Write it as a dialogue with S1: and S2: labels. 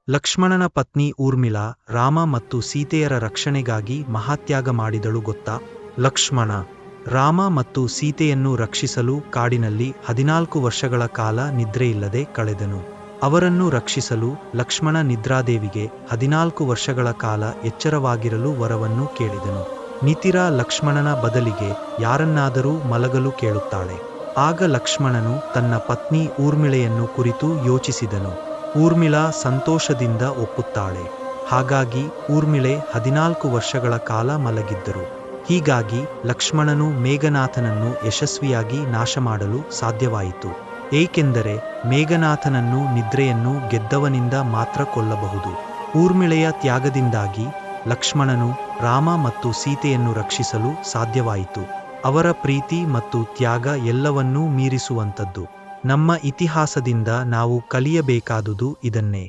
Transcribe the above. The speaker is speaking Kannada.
S1: ಲಕ್ಷ್ಮಣನ ಪತ್ನಿ ಊರ್ಮಿಳಾ ರಾಮ ಮತ್ತು ಸೀತೆಯರ ರಕ್ಷಣೆಗಾಗಿ ಮಹಾತ್ಯಾಗ ಮಾಡಿದಳು ಗೊತ್ತಾ? ಲಕ್ಷ್ಮಣ ರಾಮ ಮತ್ತು ಸೀತೆಯನ್ನು ರಕ್ಷಿಸಲು ಕಾಡಿನಲ್ಲಿ 14 ವರ್ಷಗಳ ಕಾಲ ನಿದ್ರೆಯಿಲ್ಲದೆ ಕಳೆದನು. ಅವರನ್ನು ರಕ್ಷಿಸಲು ಲಕ್ಷ್ಮಣ ನಿದ್ರಾದೇವಿಗೆ 14 ವರ್ಷಗಳ ಕಾಲ ಎಚ್ಚರವಾಗಿರಲು ವರವನ್ನು ಕೇಳಿದನು. ನಿತಿರಾ ಲಕ್ಷ್ಮಣನ ಬದಲಿಗೆ ಯಾರನ್ನಾದರೂ ಮಲಗಲು ಕೇಳುತ್ತಾಳೆ. ಆಗ ಲಕ್ಷ್ಮಣನು ತನ್ನ ಪತ್ನಿ ಊರ್ಮಿಳೆಯನ್ನು ಕುರಿತು ಯೋಚಿಸಿದನು. ಊರ್ಮಿಳಾ ಸಂತೋಷದಿಂದ ಒಪ್ಪುತ್ತಾಳೆ. ಹಾಗಾಗಿ ಊರ್ಮಿಳೆ 14 ವರ್ಷಗಳ ಕಾಲ ಮಲಗಿದ್ದರು. ಹೀಗಾಗಿ ಲಕ್ಷ್ಮಣನು ಮೇಘನಾಥನನ್ನು ಯಶಸ್ವಿಯಾಗಿ ನಾಶ ಮಾಡಲು ಸಾಧ್ಯವಾಯಿತು. ಏಕೆಂದರೆ ಮೇಘನಾಥನನ್ನು ನಿದ್ರೆಯನ್ನು ಗೆದ್ದವನಿಂದ ಮಾತ್ರ ಕೊಲ್ಲಬಹುದು. ಊರ್ಮಿಳೆಯ ತ್ಯಾಗದಿಂದಾಗಿ ಲಕ್ಷ್ಮಣನು ರಾಮ ಮತ್ತು ಸೀತೆಯನ್ನು ರಕ್ಷಿಸಲು ಸಾಧ್ಯವಾಯಿತು. ಅವರ ಪ್ರೀತಿ ಮತ್ತು ತ್ಯಾಗ ಎಲ್ಲವನ್ನೂ ಮೀರಿಸುವಂಥದ್ದು. ನಮ್ಮ ಇತಿಹಾಸದಿಂದ ನಾವು ಕಲಿಯಬೇಕಾದುದು ಇದನ್ನೇ.